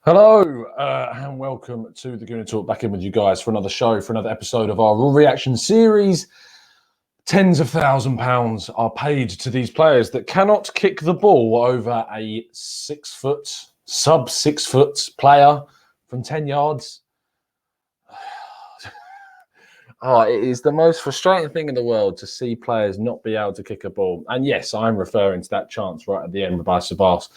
Hello and welcome to the Gooner Talk. Back in with you guys for another show, for another episode of our Raw Reaction series. Tens of £1,000s are paid to these players that cannot kick the ball over a sub 6 foot player from 10 yards. It is the most frustrating thing in the world to see players not be able to kick a ball. And yes, I'm referring to that chance right at the end by Sabas.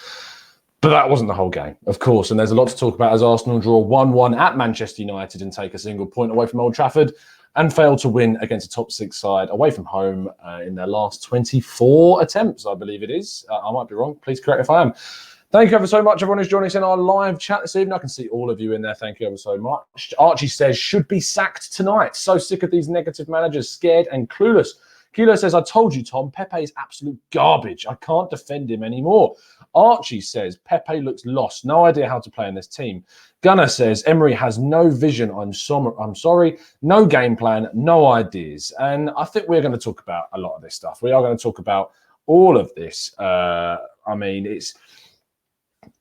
But that wasn't the whole game, of course. And there's a lot to talk about as Arsenal draw 1-1 at Manchester United and take a single point away from Old Trafford and fail to win against a top six side away from home in their last 24 attempts, I believe it is. I might be wrong. Please correct if I am. Thank you ever so much, everyone who's joining us in our live chat this evening. I can see all of you in there. Thank you ever so much. Archie says, should be sacked tonight. So sick of these negative managers, scared and clueless. Kilo says, I told you, Tom, Pepe is absolute garbage. I can't defend him anymore. Archie says, Pepe looks lost. No idea how to play in this team. Gunner says, Emery has no vision. I'm sorry. No game plan, no ideas. And I think we're going to talk about a lot of this stuff. We are going to talk about all of this.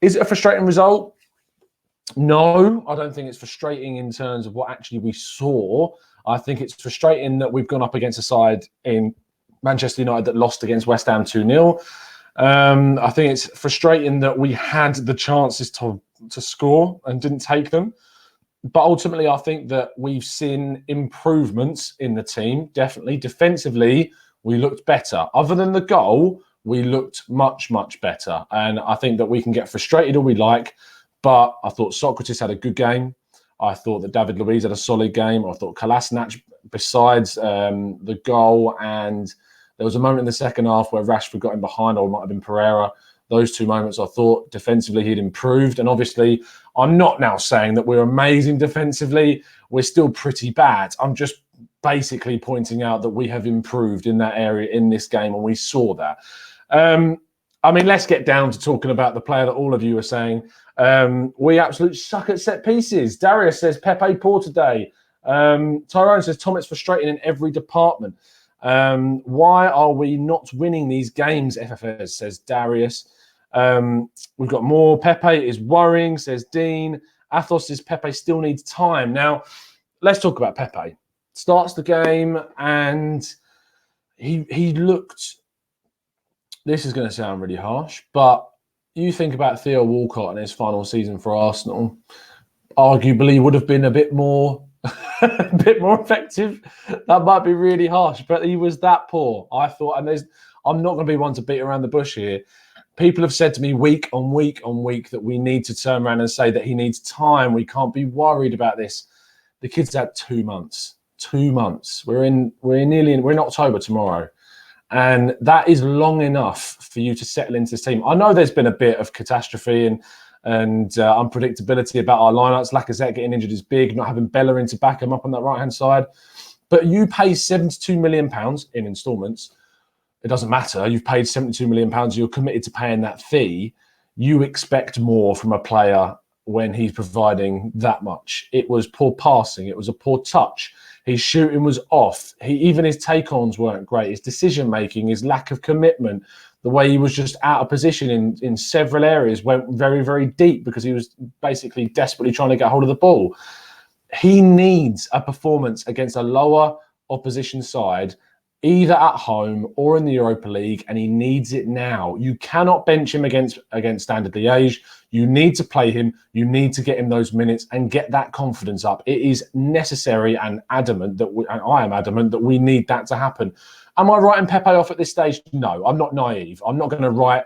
Is it a frustrating result? No, I don't think it's frustrating in terms of what actually we saw. I think it's frustrating that we've gone up against a side in Manchester United that lost against West Ham 2-0. I think it's frustrating that we had the chances to score and didn't take them. But ultimately, I think that we've seen improvements in the team, definitely. Defensively, we looked better. Other than the goal, we looked much, much better. And I think that we can get frustrated all we like, but I thought Socrates had a good game. I thought that David Luiz had a solid game. I thought Kolasinac, besides the goal, and there was a moment in the second half where Rashford got in behind, or it might have been Pereira. Those two moments, I thought defensively he'd improved. And obviously, I'm not now saying that we're amazing defensively. We're still pretty bad. I'm just basically pointing out that we have improved in that area in this game, and we saw that. Let's get down to talking about the player that all of you are saying. We absolutely suck at set pieces. Darius says, Pepe poor today. Tyrone says, Tom, it's frustrating in every department. Why are we not winning these games, FFS, says Darius. We've got more. Pepe is worrying, says Dean. Athos says, Pepe still needs time. Now, let's talk about Pepe. Starts the game and he looked... This is going to sound really harsh, but you think about Theo Walcott and his final season for Arsenal, arguably would have been a bit more effective. That might be really harsh, but he was that poor, I thought. And I'm not going to be one to beat around the bush here. People have said to me week on week on week that we need to turn around and say that he needs time. We can't be worried about this. The kid's had 2 months. 2 months. We're in October tomorrow. And that is long enough for you to settle into this team. I know there's been a bit of catastrophe and unpredictability about our lineups. Lacazette getting injured is big, not having Bella in to back him up on that right-hand side. But you pay £72 million in instalments. It doesn't matter. You've paid £72 million. You're committed to paying that fee. You expect more from a player when he's providing that much. It was poor passing. It was a poor touch. His shooting was off. Even his take-ons weren't great. His decision-making, his lack of commitment, the way he was just out of position in several areas went very, very deep because he was basically desperately trying to get hold of the ball. He needs a performance against a lower opposition side, either at home or in the Europa League, and he needs it now. You cannot bench him against Standard Liège. You need to play him. You need to get him those minutes and get that confidence up. It is necessary and adamant and I am adamant that we need that to happen. Am I writing Pepe off at this stage? No, I'm not naive. I'm not going to write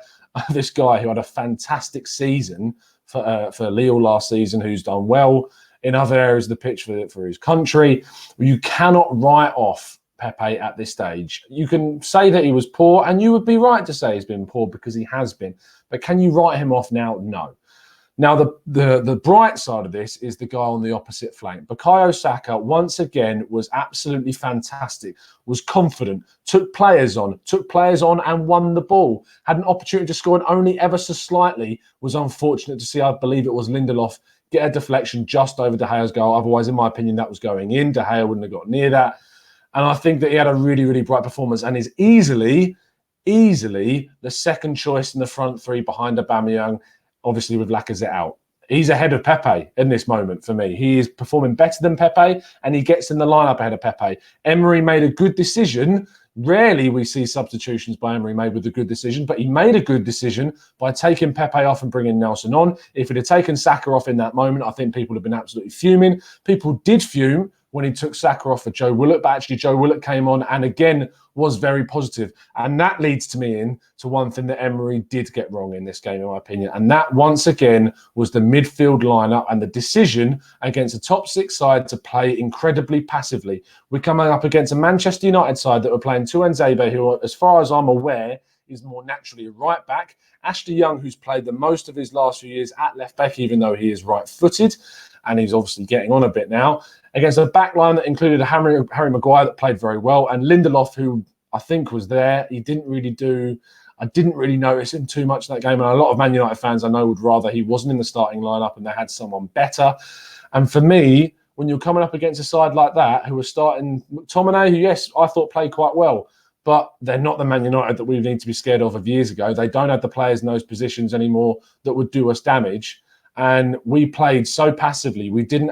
this guy who had a fantastic season for Lille last season, who's done well in other areas of the pitch for his country. You cannot write off Pepe at this stage. You can say that he was poor, and you would be right to say he's been poor because he has been. But can you write him off now? No. Now, the bright side of this is the guy on the opposite flank. Bukayo Saka, once again, was absolutely fantastic, was confident, took players on and won the ball, had an opportunity to score and only ever so slightly was unfortunate to see, I believe it was Lindelof, get a deflection just over De Gea's goal. Otherwise, in my opinion, that was going in. De Gea wouldn't have got near that. And I think that he had a really, really bright performance and is easily the second choice in the front three behind Aubameyang, obviously with Lacazette out. he's ahead of Pepe in this moment for me. He is performing better than Pepe, and he gets in the lineup ahead of Pepe. Emery made a good decision. Rarely we see substitutions by Emery made with a good decision, but he made a good decision by taking Pepe off and bringing Nelson on. If he'd have taken Saka off in that moment, I think people would have been absolutely fuming. People did fume when he took Saka off for Joe Willock, but actually Joe Willock came on and again was very positive. And that leads to me into one thing that Emery did get wrong in this game, in my opinion. And that, once again, was the midfield lineup and the decision against a top six side to play incredibly passively. We're coming up against a Manchester United side that were playing Tuanzebe, who, as far as I'm aware, is more naturally a right back. Ashley Young, who's played the most of his last few years at left back, even though he is right-footed, and he's obviously getting on a bit now, against a back line that included a Harry Maguire that played very well, and Lindelof, who I think was there. I didn't really notice him too much in that game, and a lot of Man United fans I know would rather he wasn't in the starting lineup and they had someone better. And for me, when you're coming up against a side like that, who are starting McTominay, who, yes, I thought played quite well, but they're not the Man United that we need to be scared of years ago. They don't have the players in those positions anymore that would do us damage. And we played so passively. We didn't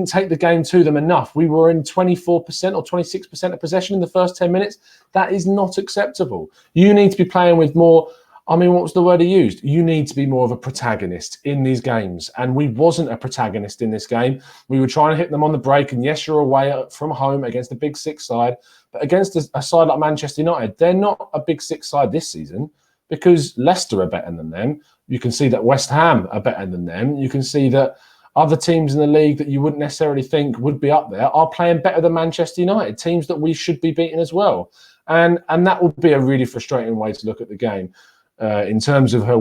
take the game to them enough. We were in 24% or 26% of possession in the first 10 minutes. That is not acceptable. You need to be playing with more. I mean, what was the word he used? You need to be more of a protagonist in these games. And we wasn't a protagonist in this game. We were trying to hit them on the break. And yes, you're away from home against a big six side. But against a side like Manchester United, they're not a big six side this season because Leicester are better than them. You can see that West Ham are better than them. You can see that other teams in the league that you wouldn't necessarily think would be up there are playing better than Manchester United, teams that we should be beating as well. And that would be a really frustrating way to look at the game. In terms of how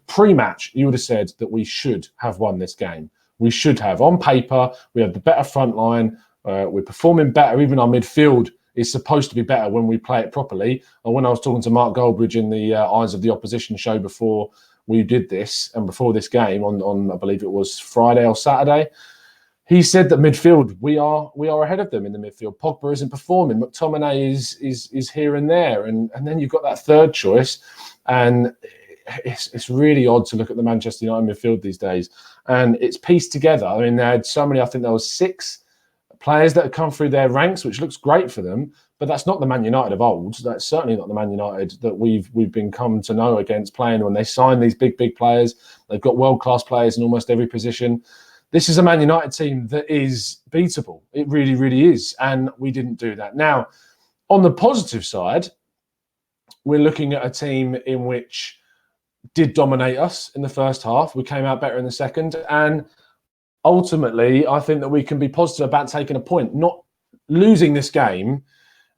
pre-match, you would have said that we should have won this game. We should have. On paper, we have the better front line. We're performing better. Even our midfield is supposed to be better when we play it properly. And when I was talking to Mark Goldbridge in the Eyes of the Opposition show before we did this and before this game on I believe it was Friday or Saturday, he said that midfield we are ahead of them in the midfield. Pogba isn't performing. McTominay is here and there, and then you've got that third choice, and it's really odd to look at the Manchester United midfield these days, and it's pieced together. I mean, they had so many. I think there was 6 players that have come through their ranks, which looks great for them, but that's not the Man United of old. That's certainly not the Man United that we've been come to know against playing when they sign these big players. They've got world-class players in almost every position. This is a Man United team that is beatable. It really, really is, and we didn't do that. Now, on the positive side, we're looking at a team in which did dominate us in the first half. We came out better in the second, and ultimately, I think that we can be positive about taking a point. Not losing this game,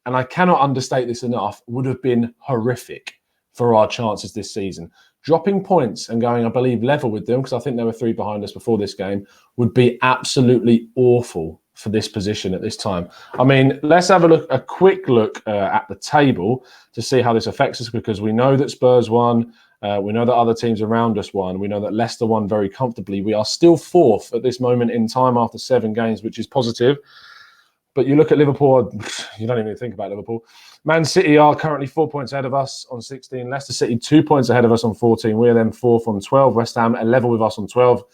and I cannot understate this enough, would have been horrific for our chances this season. Dropping points and going, I believe, level with them, because I think there were 3 behind us before this game, would be absolutely awful for this position at this time. I mean, let's have a quick look at the table to see how this affects us, because we know that Spurs won. We know that other teams around us won. We know that Leicester won very comfortably. We are still 4th at this moment in time after 7 games, which is positive. But you look at Liverpool, you don't even think about Liverpool. Man City are currently 4 points ahead of us on 16. Leicester City 2 points ahead of us on 14. We're then 4th on 12. West Ham are level with us on 12.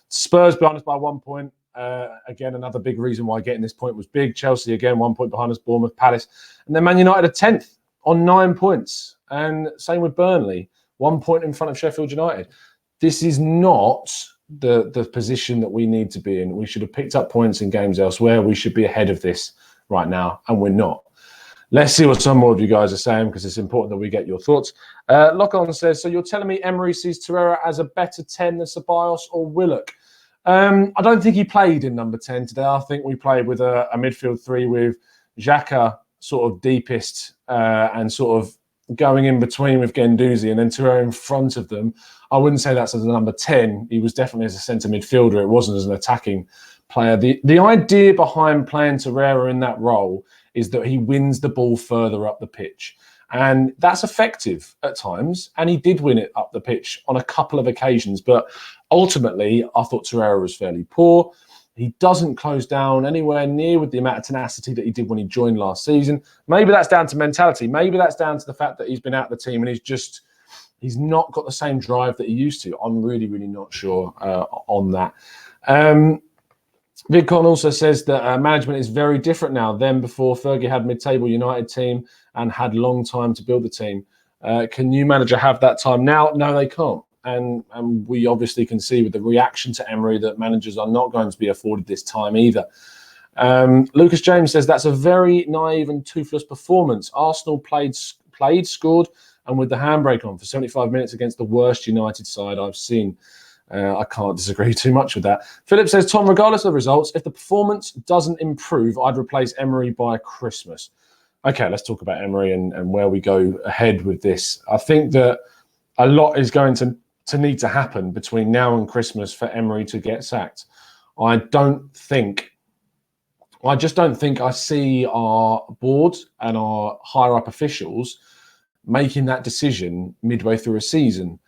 Spurs behind us by 1 point. Again, another big reason why getting this point was big. Chelsea, again, 1 point behind us. Bournemouth, Palace. And then Man United are 10th on 9 points. And same with Burnley. 1 point in front of Sheffield United. This is not the position that we need to be in. We should have picked up points in games elsewhere. We should be ahead of this right now, and we're not. Let's see what some more of you guys are saying, because it's important that we get your thoughts. Lock-on says, so you're telling me Emery sees Torreira as a better 10 than Ceballos or Willock? I don't think he played in number 10 today. I think we played with a midfield 3 with Xhaka sort of deepest and sort of going in between with Guendouzi, and then Torreira in front of them. I wouldn't say that's as a number 10. He was definitely as a centre midfielder. It wasn't as an attacking player. The idea behind playing Torreira in that role is that he wins the ball further up the pitch. And that's effective at times. And he did win it up the pitch on a couple of occasions. But ultimately, I thought Torreira was fairly poor. He doesn't close down anywhere near with the amount of tenacity that he did when he joined last season. Maybe that's down to mentality. Maybe that's down to the fact that he's been out of the team and He's not got the same drive that he used to. I'm really, really not sure on that. VidCon also says that management is very different now than before. Fergie had mid-table United team and had long time to build the team. Can new manager have that time now? No, they can't. And we obviously can see with the reaction to Emery that managers are not going to be afforded this time either. Lucas James says that's a very naive and toothless performance. Arsenal played, scored, and with the handbrake on for 75 minutes against the worst United side I've seen. I can't disagree too much with that. Philip says, Tom, regardless of the results, if the performance doesn't improve, I'd replace Emery by Christmas. Okay, let's talk about Emery and where we go ahead with this. I think that a lot is going to need to happen between now and Christmas for Emery to get sacked. I just don't think I see our board and our higher up officials making that decision midway through a season.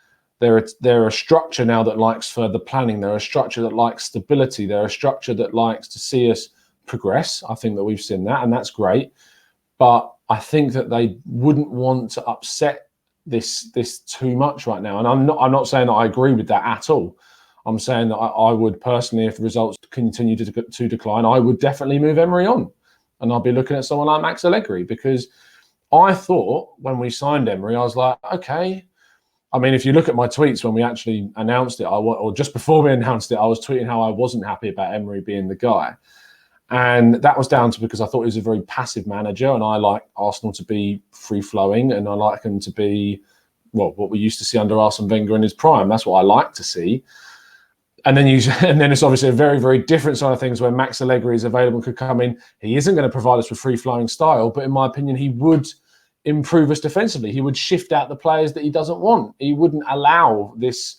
They're a structure now that likes further planning. They're a structure that likes stability. They're a structure that likes to see us progress. I think that we've seen that, and that's great. But I think that they wouldn't want to upset this too much right now. And I'm not saying that I agree with that at all. I'm saying that I would personally, if the results continue to decline, I would definitely move Emery on, and I'll be looking at someone like Max Allegri, because I thought when we signed Emery, I was like, okay. I mean, if you look at my tweets when we actually announced it, or just before we announced it, I was tweeting how I wasn't happy about Emery being the guy. And that was down to because I thought he was a very passive manager, and I like Arsenal to be free-flowing, and I like him to be, well, what we used to see under Arsene Wenger in his prime. That's what I like to see. And then it's obviously a very, very different side of things where Max Allegri is available, could come in. He isn't going to provide us with free-flowing style, but in my opinion, he would improve us defensively. He would shift out the players that he doesn't want. He wouldn't allow this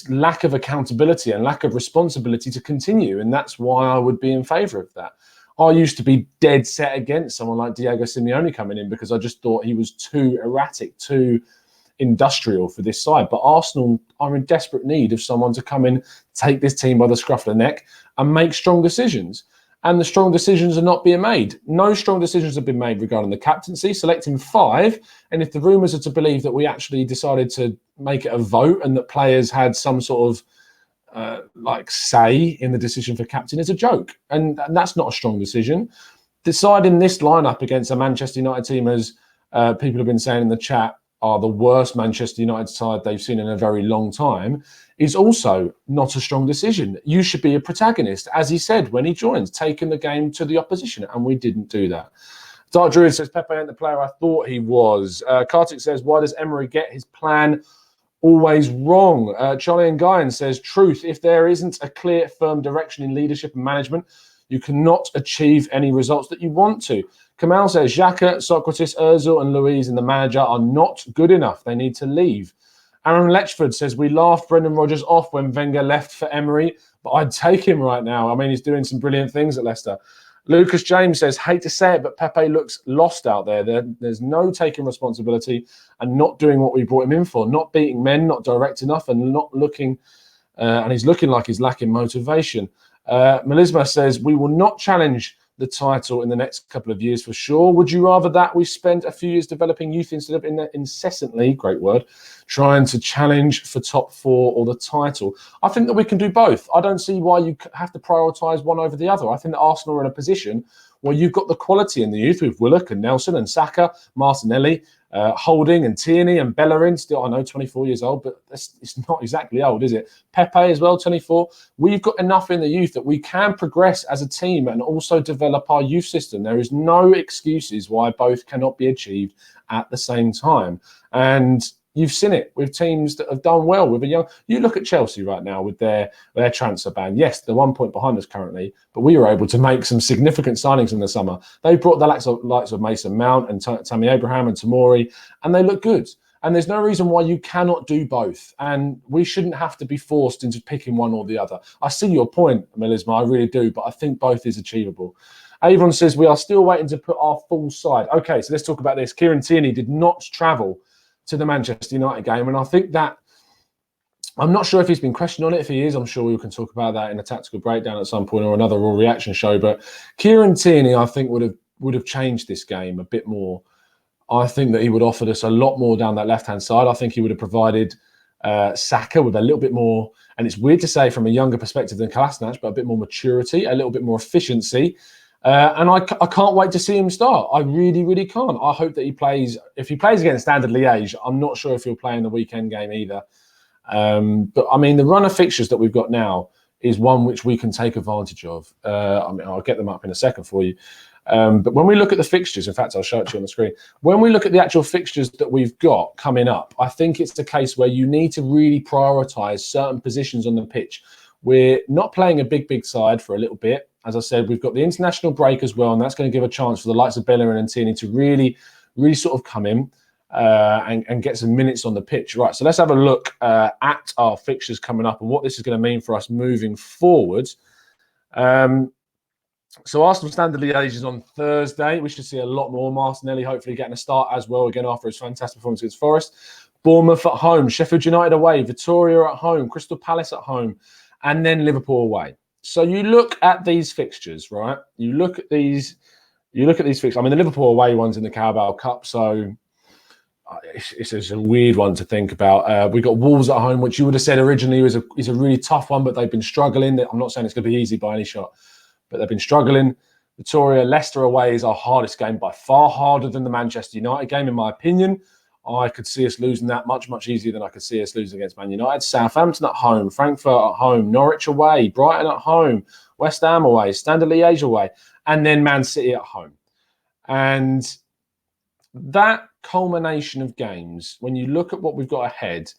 lack of accountability and lack of responsibility to continue. And that's why I would be in favour of that. I used to be dead set against someone like Diego Simeone coming in because I just thought he was too erratic, too industrial for this side. But Arsenal are in desperate need of someone to come in, take this team by the scruff of the neck and make strong decisions. And the strong decisions are not being made. No strong decisions have been made regarding the captaincy, selecting 5. And if the rumours are to believe that we actually decided to make it a vote and that players had some sort of say in the decision for captain, is a joke. And that's not a strong decision. Deciding this lineup against a Manchester United team, as people have been saying in the chat, are the worst Manchester United side they've seen in a very long time, is also not a strong decision. You should be a protagonist, as he said when he joined, taking the game to the opposition, and we didn't do that. Dark Druid says, Pepe ain't the player I thought he was. Kartik says, why does Emery get his plan always wrong? Charlie and Guyan says, truth, if there isn't a clear, firm direction in leadership and management, you cannot achieve any results that you want to. Kamal says, Xhaka, Socrates, Ozil and Luiz and the manager are not good enough. They need to leave. Aaron Letchford says, we laughed Brendan Rodgers off when Wenger left for Emery, but I'd take him right now. I mean, he's doing some brilliant things at Leicester. Lucas James says, hate to say it, but Pepe looks lost out there. There's no taking responsibility and not doing what we brought him in for, not beating men, not direct enough, and not looking, and he's looking like he's lacking motivation. Melisma says, we will not challenge the title in the next couple of years for sure. Would you rather that we spend a few years developing youth instead of incessantly, great word, trying to challenge for top 4 or the title? I think that we can do both. I don't see why you have to prioritise one over the other. I think that Arsenal are in a position where you've got the quality in the youth with Willock and Nelson and Saka, Martinelli, Holding and Tierney and Bellerin, still, I know, 24 years old, but it's not exactly old, is it? Pepe as well, 24. We've got enough in the youth that we can progress as a team and also develop our youth system. There is no excuses why both cannot be achieved at the same time. And you've seen it with teams that have done well with a young. You look at Chelsea right now with their transfer ban. Yes, they're 1 point behind us currently, but we were able to make some significant signings in the summer. They brought the likes of Mason Mount and Tammy Abraham and Tomori, and they look good. And there's no reason why you cannot do both. And we shouldn't have to be forced into picking one or the other. I see your point, Melisma, I really do, but I think both is achievable. Avon says, we are still waiting to put our full side. Okay, so let's talk about this. Kieran Tierney did not travel to the Manchester United game, and I think that I'm not sure if he's been questioned on it. If he is, I'm sure we can talk about that in a tactical breakdown at some point or another Raw reaction show. But Kieran Tierney, I think, would have changed this game a bit more. I think that he would have offered us a lot more down that left-hand side. I think he would have provided Saka with a little bit more, and it's weird to say from a younger perspective than Kolasinac, but a bit more maturity, a little bit more efficiency. And I can't wait to see him start. I really, really can't. I hope that he plays. If he plays against Standard Liège, I'm not sure if he'll play in the weekend game either. But I mean, the run of fixtures that we've got now is one which we can take advantage of. I mean, I'll get them up in a second for you. But when we look at the fixtures, in fact, I'll show it to you on the screen. When we look at the actual fixtures that we've got coming up, I think it's the case where you need to really prioritise certain positions on the pitch. We're not playing a big side for a little bit. As I said, we've got the international break as well, and that's going to give a chance for the likes of Bellerin and Tierney to really sort of come in and get some minutes on the pitch. Right, so let's have a look at our fixtures coming up and what this is going to mean for us moving forward. So Arsenal Standard Liège is on Thursday. We should see a lot more. Martinelli hopefully getting a start as well again after his fantastic performance against Forest. Bournemouth at home, Sheffield United away, Victoria at home, Crystal Palace at home, and then Liverpool away. So you look at these fixtures, right? You look at these fixtures. I mean, the Liverpool away one's in the Carabao Cup, so it's a weird one to think about. We've got Wolves at home, which you would have said originally is a really tough one, but they've been struggling. I'm not saying it's going to be easy by any shot, but they've been struggling. Victoria, Leicester away is our hardest game, by far harder than the Manchester United game, in my opinion. I could see us losing that much easier than I could see us losing against Man United. Southampton at home, Frankfurt at home, Norwich away, Brighton at home, West Ham away, Standard Liège away, and then Man City at home. And that culmination of games, when you look at what we've got ahead,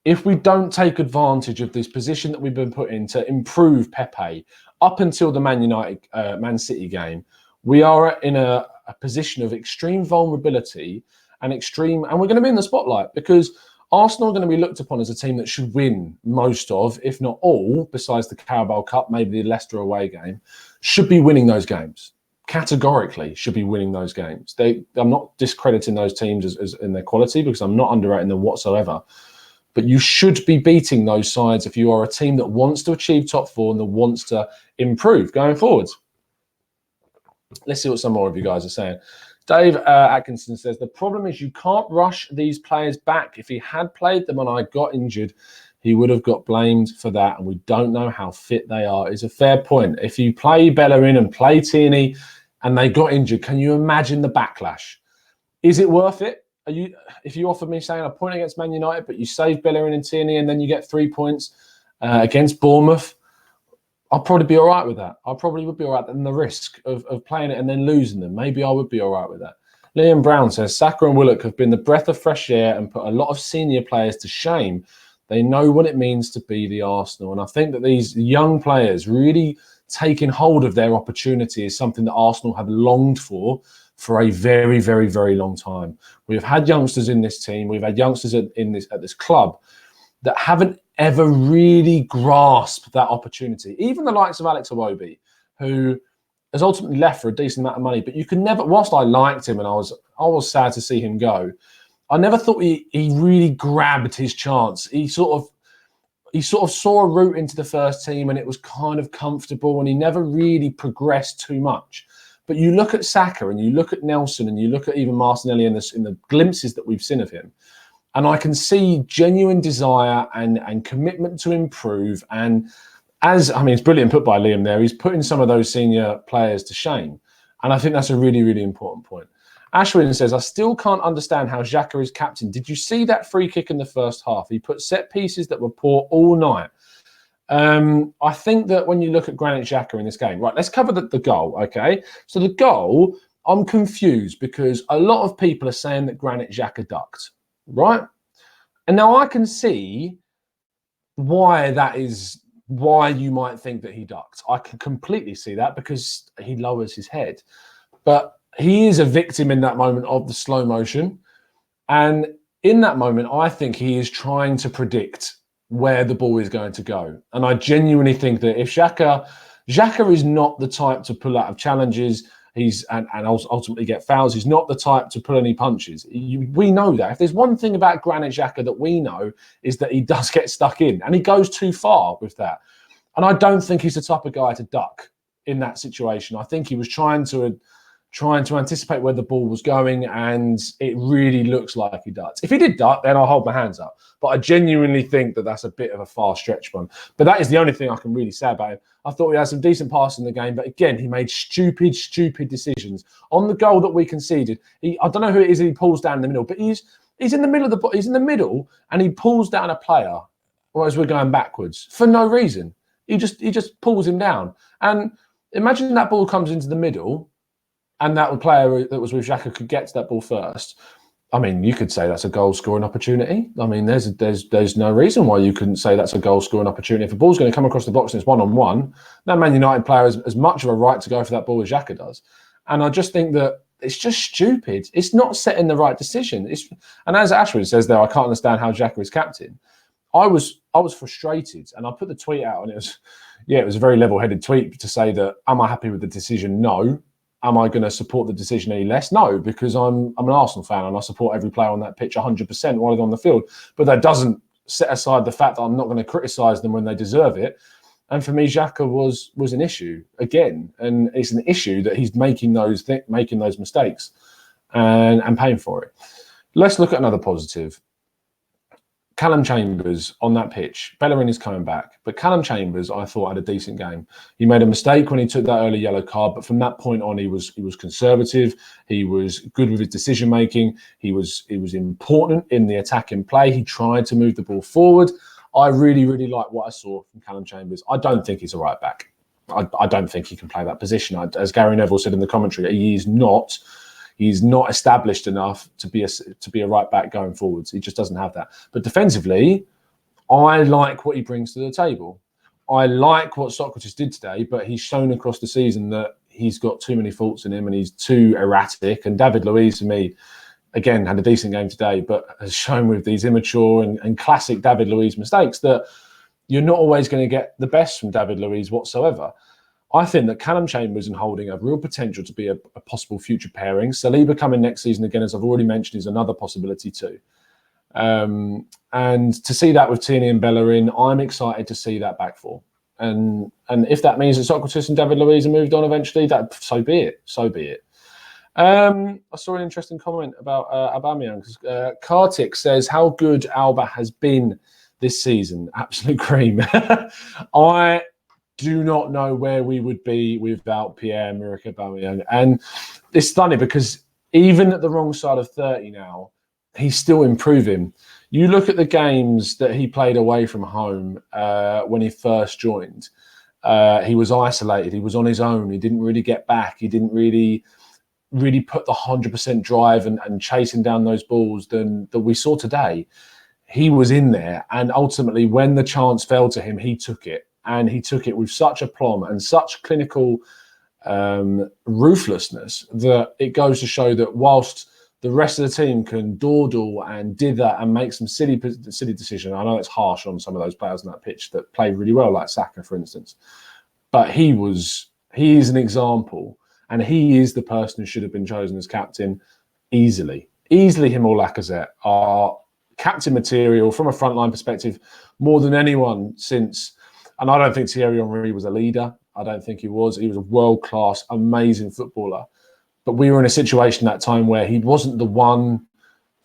if we don't take advantage of this position that we've been put in to improve Pepe up until the Man City game, we are in a position of extreme vulnerability and we're going to be in the spotlight because Arsenal are going to be looked upon as a team that should win most of, if not all, besides the Carabao Cup, maybe the Leicester away game, should be winning those games. Categorically should be winning those games. I'm not discrediting those teams as in their quality because I'm not underrating them whatsoever. But you should be beating those sides if you are a team that wants to achieve top four and that wants to improve going forwards. Let's see what some more of you guys are saying. Dave Atkinson says, the problem is you can't rush these players back. If he had played them and I got injured, he would have got blamed for that. And we don't know how fit they are. It's a fair point. If you play Bellerin and play Tierney and they got injured, can you imagine the backlash? Is it worth it? If you offered me saying a point against Man United, but you save Bellerin and Tierney and then you get 3 points against Bournemouth, I'll probably be all right with that. I probably would be all right. And the risk of playing it and then losing them, maybe I would be all right with that. Liam Brown says, Saka and Willock have been the breath of fresh air and put a lot of senior players to shame. They know what it means to be the Arsenal. And I think that these young players really taking hold of their opportunity is something that Arsenal have longed for a very, very, very long time. We've had youngsters in this team. We've had youngsters at this club that haven't ever really grasped that opportunity. Even the likes of Alex Iwobi, who has ultimately left for a decent amount of money, but you can never, whilst I liked him and I was sad to see him go, I never thought he really grabbed his chance. He sort of saw a route into the first team and it was kind of comfortable and he never really progressed too much. But you look at Saka and you look at Nelson and you look at even Martinelli in the glimpses that we've seen of him, and I can see genuine desire and commitment to improve. And it's brilliant put by Liam there. He's putting some of those senior players to shame. And I think that's a really, really important point. Ashwin says, I still can't understand how Xhaka is captain. Did you see that free kick in the first half? He put set pieces that were poor all night. I think that when you look at Granit Xhaka in this game, right, let's cover the goal, okay? So the goal, I'm confused because a lot of people are saying that Granit Xhaka ducked, right? And now I can see why you might think that he ducked. I can completely see that because he lowers his head. But he is a victim in that moment of the slow motion. And in that moment, I think he is trying to predict where the ball is going to go. And I genuinely think that if Xhaka is not the type to pull out of challenges, and ultimately get fouls, he's not the type to pull any punches. We know that. If there's one thing about Granit Xhaka that we know is that he does get stuck in and he goes too far with that. And I don't think he's the type of guy to duck in that situation. I think he was trying to trying to anticipate where the ball was going, and it really looks like he ducked. If he did duck, then I'll hold my hands up. But I genuinely think that that's a bit of a far stretch one. But that is the only thing I can really say about him. I thought he had some decent passes in the game, but again, he made stupid decisions. On the goal that we conceded, I don't know who it is he pulls down in the middle, but he's in the middle of he's in the middle, and he pulls down a player, whereas we're going backwards for no reason. He just pulls him down. And imagine that ball comes into the middle, and that player that was with Xhaka could get to that ball first. I mean, you could say that's a goal-scoring opportunity. I mean, there's no reason why you couldn't say that's a goal-scoring opportunity. If a ball's going to come across the box and it's one-on-one, that Man United player has as much of a right to go for that ball as Xhaka does. And I just think that it's just stupid. It's not setting the right decision. And as Ashford says there, I can't understand how Xhaka is captain. I was frustrated, and I put the tweet out, and it was a very level-headed tweet to say that, am I happy with the decision? No. Am I going to support the decision any less? No, because I'm an Arsenal fan and I support every player on that pitch 100% while they're on the field. But that doesn't set aside the fact that I'm not going to criticise them when they deserve it. And for me, Xhaka was an issue again, and it's an issue that he's making those mistakes and paying for it. Let's look at another positive. Callum Chambers on that pitch. Bellerin is coming back, but Callum Chambers, I thought, had a decent game. He made a mistake when he took that early yellow card, but from that point on, he was conservative. He was good with his decision making. He was important in the attacking play. He tried to move the ball forward. I really like what I saw from Callum Chambers. I don't think he's a right back. I don't think he can play that position. As Gary Neville said in the commentary, he's not established enough to be a right back going forwards. He just doesn't have that. But defensively, I like what he brings to the table. I like what Sokratis did today, but he's shown across the season that he's got too many faults in him and he's too erratic. And David Luiz, for me, again, had a decent game today, but has shown with these immature and classic David Luiz mistakes that you're not always going to get the best from David Luiz whatsoever. I think that Callum Chambers and Holding have real potential to be a possible future pairing. Saliba coming next season, again, as I've already mentioned, is another possibility too. And to see that with Tierney and Bellerin, I'm excited to see that back four. And if that means that Sokratis and David Luiz are moved on eventually, so be it. So be it. I saw an interesting comment about Aubameyang. Kartik says, how good Alba has been this season. Absolute cream. I do not know where we would be without Pierre-Emerick Aubameyang. And it's funny because even at the wrong side of 30 now, he's still improving. You look at the games that he played away from home when he first joined. He was isolated. He was on his own. He didn't really get back. He didn't really put the 100% drive and chasing down those balls that we saw today. He was in there. And ultimately, when the chance fell to him, he took it. And he took it with such aplomb and such clinical ruthlessness that it goes to show that whilst the rest of the team can dawdle and dither and make some silly decisions, I know it's harsh on some of those players on that pitch that played really well, like Saka, for instance. But he is an example, and he is the person who should have been chosen as captain easily. Easily, him or Lacazette are captain material from a frontline perspective more than anyone since. And I don't think Thierry Henry was a leader. I don't think he was. He was a world-class, amazing footballer. But we were in a situation that time where he wasn't the one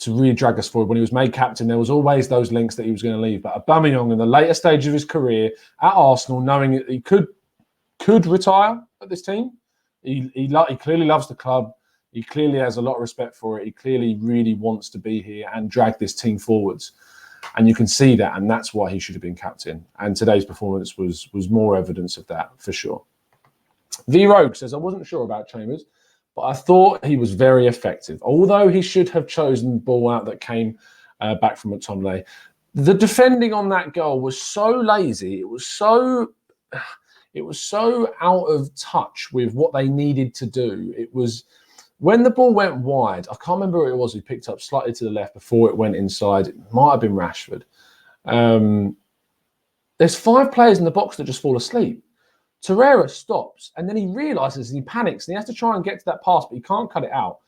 to really drag us forward. When he was made captain, there was always those links that he was going to leave. But Aubameyang, in the later stage of his career at Arsenal, knowing that he could retire at this team, he clearly loves the club. He clearly has a lot of respect for it. He clearly really wants to be here and drag this team forwards. And you can see that, and that's why he should have been captain. And today's performance was more evidence of that, for sure. V Rogue says, I wasn't sure about Chambers, but I thought he was very effective. Although he should have chosen the ball out that came back from McTominay. The defending on that goal was so lazy. It was so out of touch with what they needed to do. It was... When the ball went wide, I can't remember who it was who picked up slightly to the left before it went inside. It might have been Rashford. There's 5 players in the box that just fall asleep. Torreira stops, and then he realises and he panics, and he has to try and get to that pass, but he can't cut it out.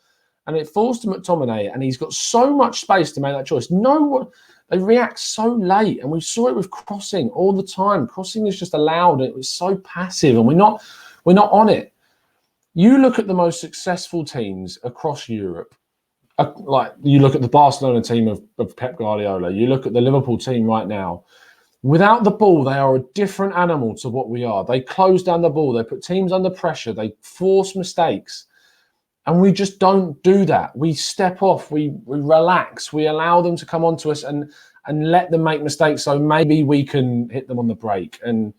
And it falls to McTominay, and he's got so much space to make that choice. They react so late, and we saw it with crossing all the time. Crossing is just allowed, and it was so passive, and we're not on it. You look at the most successful teams across Europe. Like you look at the Barcelona team of Pep Guardiola. You look at the Liverpool team right now. Without the ball, they are a different animal to what we are. They close down the ball. They put teams under pressure. They force mistakes. And we just don't do that. We step off. We relax. We allow them to come onto us and let them make mistakes. So maybe we can hit them on the break. And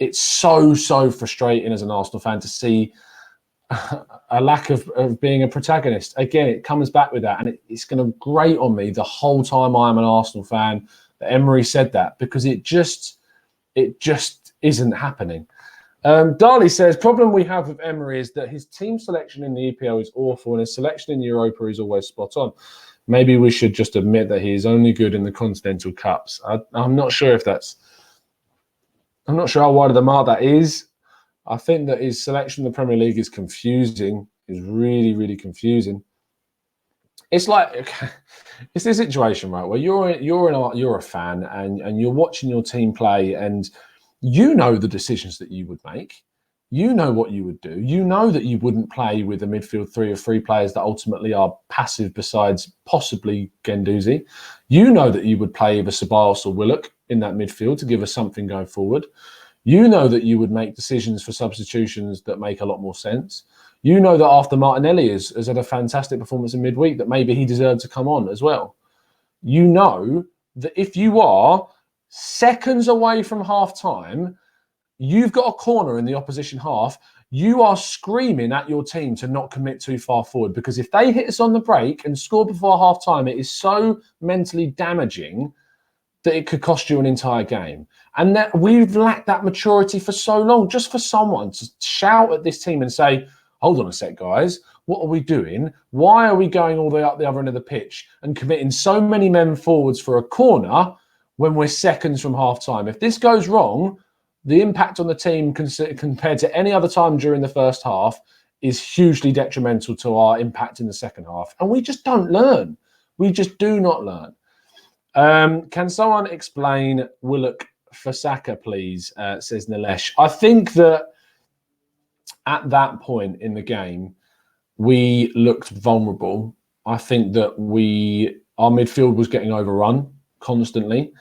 it's so frustrating as an Arsenal fan to see a lack of being a protagonist. Again, it comes back with that. And it's going to grate on me the whole time I'm an Arsenal fan that Emery said that, because it just isn't happening. Darley says, problem we have with Emery is that his team selection in the EPL is awful and his selection in Europa is always spot on. Maybe we should just admit that he is only good in the Continental Cups. I'm not sure how wide of the mark that is. I think that his selection in the Premier League is confusing, is really confusing. It's like, it's this situation, right, where you're a fan and you're watching your team play and you know the decisions that you would make. You know what you would do. You know that you wouldn't play with a midfield three of three players that ultimately are passive besides possibly Guendouzi. You know that you would play either Ceballos or Willock in that midfield to give us something going forward. You know that you would make decisions for substitutions that make a lot more sense. You know that after Martinelli has had a fantastic performance in midweek, that maybe he deserved to come on as well. You know that if you are seconds away from half-time, you've got a corner in the opposition half, you are screaming at your team to not commit too far forward, because if they hit us on the break and score before half-time, it is so mentally damaging that it could cost you an entire game. And that we've lacked that maturity for so long, just for someone to shout at this team and say, hold on a sec, guys, what are we doing? Why are we going all the way up the other end of the pitch and committing so many men forwards for a corner when we're seconds from half-time? If this goes wrong, the impact on the team compared to any other time during the first half is hugely detrimental to our impact in the second half. And we just don't learn. We just do not learn. Can someone explain Willock for Saka, please, says Nilesh. I think that at that point in the game, we looked vulnerable. I think that our midfield was getting overrun constantly.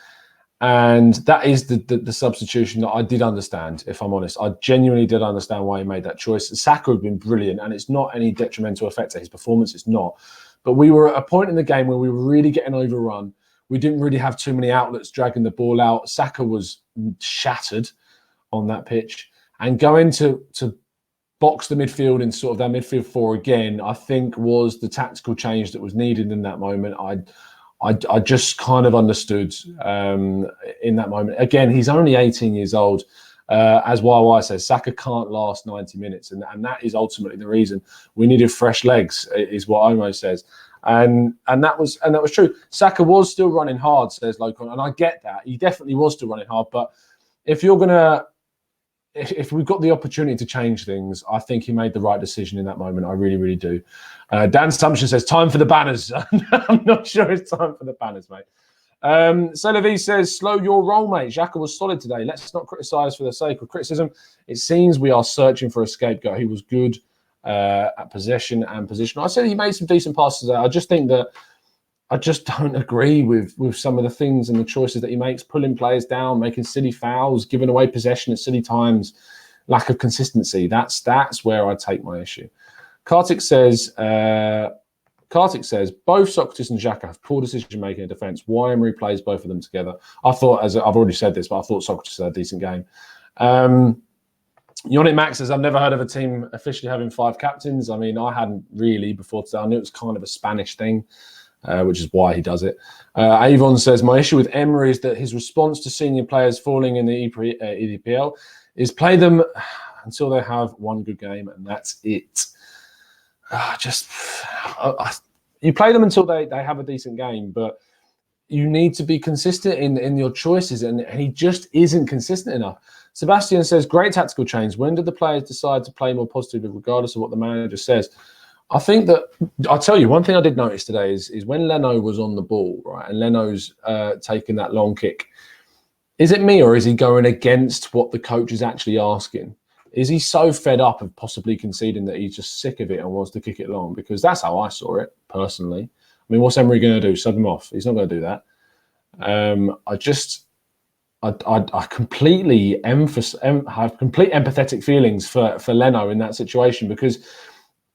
And that is the substitution that I did understand, if I'm honest. I genuinely did understand why he made that choice. Saka had been brilliant, and it's not any detrimental effect to his performance. It's not. But we were at a point in the game where we were really getting overrun. We didn't really have too many outlets dragging the ball out. Saka was shattered on that pitch. And going to box the midfield in sort of that midfield four again, I think was the tactical change that was needed in that moment. I just kind of understood in that moment. Again, he's only 18 years old. As YY says, Saka can't last 90 minutes. And that is ultimately the reason we needed fresh legs, is what Omo says. And that was true. Saka was still running hard, says Locon, and I get that. He definitely was still running hard. But if we've got the opportunity to change things, I think he made the right decision in that moment. I really, really do. Dan Sumption says, time for the banners. I'm not sure it's time for the banners, mate. Selavi says, slow your roll, mate. Xhaka was solid today. Let's not criticise for the sake of criticism. It seems we are searching for a scapegoat. He was good at possession and position. I said he made some decent passes there. I just think that I just don't agree with some of the things and the choices that he makes, pulling players down, making silly fouls, giving away possession at silly times, lack of consistency. That's where I take my issue. Kartik says, both Socrates and Xhaka have poor decision-making in defence. Why Emery plays both of them together? I thought, as I've already said this, but I thought Socrates had a decent game. Yonic Max says, I've never heard of a team officially having 5 captains. I mean, I hadn't really before today. I knew it was kind of a Spanish thing, which is why he does it. Avon says, my issue with Emery is that his response to senior players falling in the EDPL is play them until they have one good game, and that's it. You play them until they have a decent game, but you need to be consistent in your choices, and he just isn't consistent enough. Sebastian says, great tactical change. When did the players decide to play more positively, regardless of what the manager says? I think that, I'll tell you, one thing I did notice today is when Leno was on the ball, right, and Leno's taking that long kick, is it me or is he going against what the coach is actually asking? Is he so fed up of possibly conceding that he's just sick of it and wants to kick it long? Because that's how I saw it personally. I mean, what's Emery going to do? Sub him off? He's not going to do that. I completely have complete empathetic feelings for Leno in that situation, because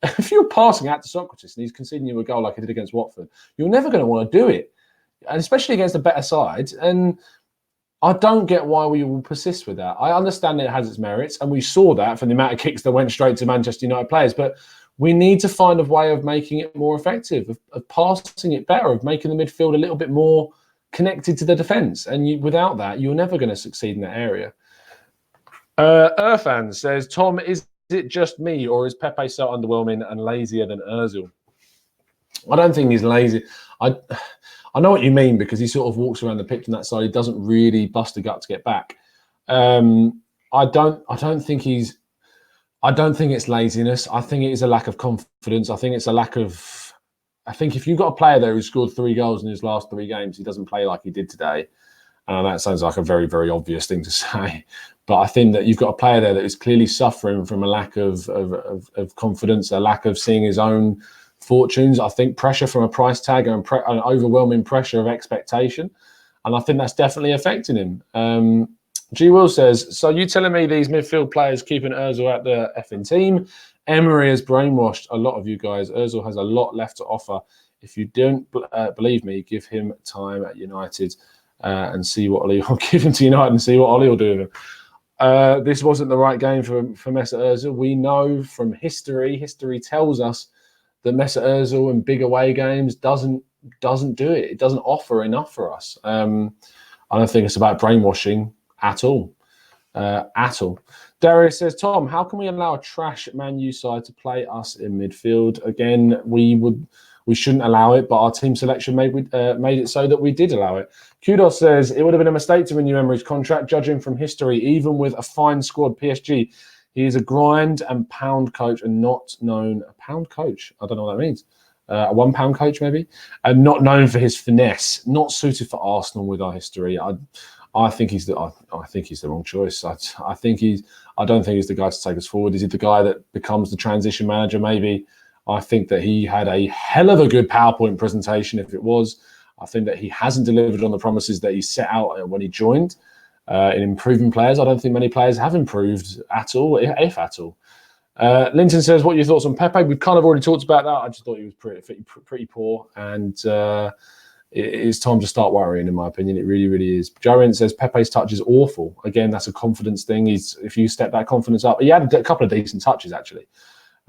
if you're passing out to Socrates and he's conceding you a goal like he did against Watford, you're never going to want to do it, and especially against a better side. And I don't get why we will persist with that. I understand it has its merits, and we saw that from the amount of kicks that went straight to Manchester United players, but we need to find a way of making it more effective, of passing it better, of making the midfield a little bit more connected to the defence. And without that, you're never going to succeed in that area. Irfan says, Tom, is it just me, or is Pepe so underwhelming and lazier than Ozil? I don't think he's lazy. I know what you mean, because he sort of walks around the pitch on that side. He doesn't really bust a gut to get back. I don't think it's laziness. I think it is a lack of confidence. I think it's a lack of. I think if you've got a player there who scored 3 goals in his last 3 games, he doesn't play like he did today. That sounds like a very, very obvious thing to say. But I think that you've got a player there that is clearly suffering from a lack of confidence, a lack of seeing his own fortunes. I think pressure from a price tag and an overwhelming pressure of expectation. And I think that's definitely affecting him. G. Will says, so you telling me these midfield players keeping Ozil at the effing team? Emery has brainwashed a lot of you guys. Ozil has a lot left to offer. If you don't believe me, give him time at United and see what Ollie will give him to United and see what Ollie will do with him. This wasn't the right game for Mesut Ozil. We know from history tells us that Mesut Ozil in big away games doesn't do it. It doesn't offer enough for us. I don't think it's about brainwashing at all. Darius says, Tom, how can we allow a trash Man U side to play us in midfield? Again, we shouldn't allow it, but our team selection made it so that we did allow it. Kudos says, it would have been a mistake to renew Emery's contract, judging from history, even with a fine squad. PSG, he is a grind and pound coach and not known. A pound coach? I don't know what that means. A £1 coach, maybe? And not known for his finesse, not suited for Arsenal with our history. I think he's the wrong choice. I don't think he's the guy to take us forward. Is he the guy that becomes the transition manager? Maybe. I think that he had a hell of a good PowerPoint presentation. If it was, I think that he hasn't delivered on the promises that he set out when he joined in improving players. I don't think many players have improved at all, if at all. Linton says, "What are your thoughts on Pepe?" We've kind of already talked about that. I just thought he was pretty poor, and it's time to start worrying, in my opinion. It really, really is. Jorin says Pepe's touch is awful. Again, that's a confidence thing. If you step that confidence up, he had a couple of decent touches actually,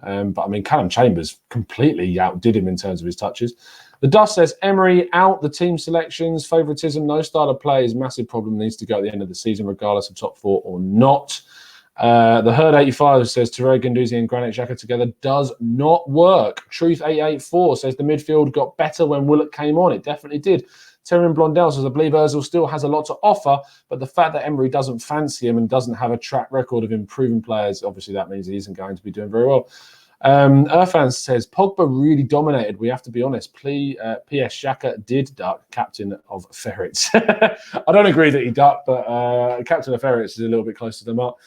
but I mean, Callum Chambers completely outdid him in terms of his touches. The Dust says Emery out, the team selections, favouritism, no style of play is a massive problem. Needs to go at the end of the season, regardless of top 4 or not. The Herd 85 says Terry Guendouzi and Granit Xhaka together does not work. Truth 884 says the midfield got better when Willock came on. It definitely did. Terry Blondell says I believe Ozil still has a lot to offer, but the fact that Emery doesn't fancy him and doesn't have a track record of improving players, obviously that means he isn't going to be doing very well. Irfan says Pogba really dominated. We have to be honest. P.S. Xhaka did duck, captain of Ferrets. I don't agree that he ducked, but captain of Ferrets is a little bit closer to the mark.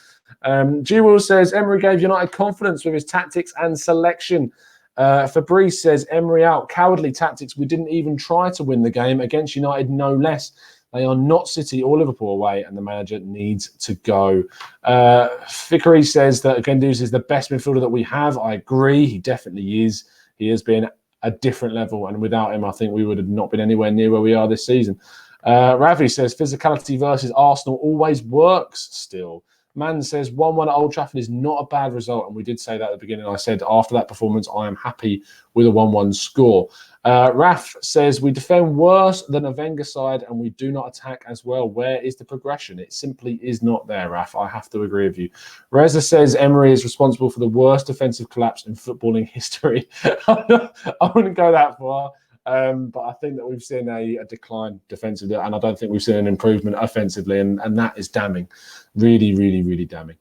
G. Will says Emery gave United confidence with his tactics and selection. Fabrice says Emery out, cowardly tactics. We didn't even try to win the game against United, no less. They are not City or Liverpool away, and the manager needs to go. Fikri says that Guendouzi is the best midfielder that we have. I agree. He definitely is. He has been a different level, and without him, I think we would have not been anywhere near where we are this season. Ravi says physicality versus Arsenal always works still. Man says 1-1 at Old Trafford is not a bad result, and we did say that at the beginning. I said after that performance, I am happy with a 1-1 score. Raf says we defend worse than a Wenger side, and we do not attack as well. Where is the progression? It simply is not there, Raf. I have to agree with you. Reza says Emery is responsible for the worst defensive collapse in footballing history. I wouldn't go that far. But I think that we've seen a decline defensively, and I don't think we've seen an improvement offensively, and that is damning. Really, really, really damning.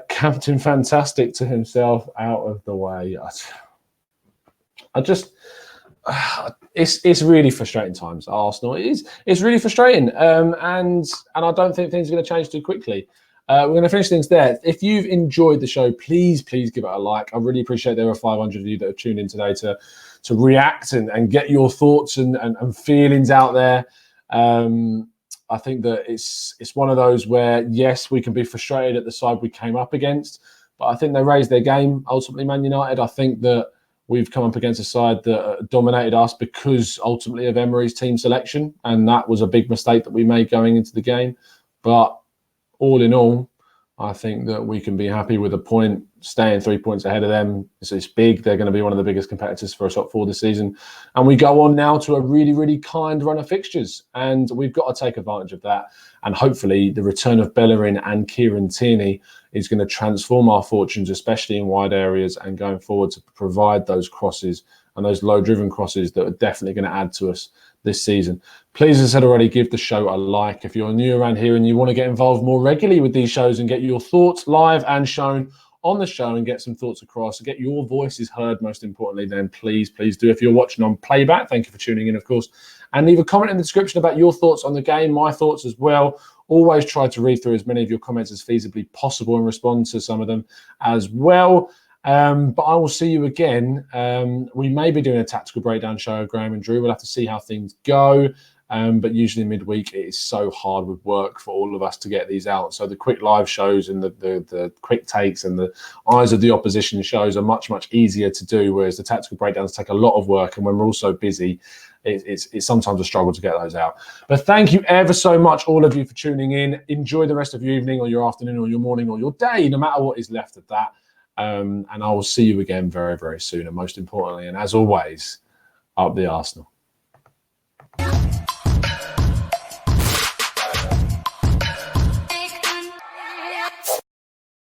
Captain Fantastic to himself out of the way. It's really frustrating times at Arsenal. It's really frustrating, and I don't think things are going to change too quickly. We're going to finish things there. If you've enjoyed the show, please give it a like. I really appreciate there are 500 of you that have tuned in today to react and get your thoughts and feelings out there. I think that it's one of those where, yes, we can be frustrated at the side we came up against, but I think they raised their game, ultimately, Man United. I think that we've come up against a side that dominated us because, ultimately, of Emery's team selection, and that was a big mistake that we made going into the game. But all in all, I think that we can be happy with a point, staying 3 points ahead of them. It's big. They're going to be one of the biggest competitors for a top four this season. And we go on now to a really, really kind run of fixtures. And we've got to take advantage of that. And hopefully the return of Bellerin and Kieran Tierney is going to transform our fortunes, especially in wide areas, and going forward to provide those crosses and those low-driven crosses that are definitely going to add to us this season. Please, as I said already, give the show a like. If you're new around here and you want to get involved more regularly with these shows and get your thoughts live and shown on the show and get some thoughts across and get your voices heard, most importantly, then please do. If you're watching on playback, thank you for tuning in, of course. And leave a comment in the description about your thoughts on the game, my thoughts as well. Always try to read through as many of your comments as feasibly possible and respond to some of them as well. But I will see you again. We may be doing a tactical breakdown show of Graham and Drew. We'll have to see how things go. But usually midweek, it is so hard with work for all of us to get these out. So the quick live shows and the quick takes and the eyes of the opposition shows are much easier to do, whereas the tactical breakdowns take a lot of work. And when we're all so busy, it's sometimes a struggle to get those out. But thank you ever so much, all of you, for tuning in. Enjoy the rest of your evening or your afternoon or your morning or your day, no matter what is left of that. And I will see you again very, very soon. And most importantly, and as always, up the Arsenal.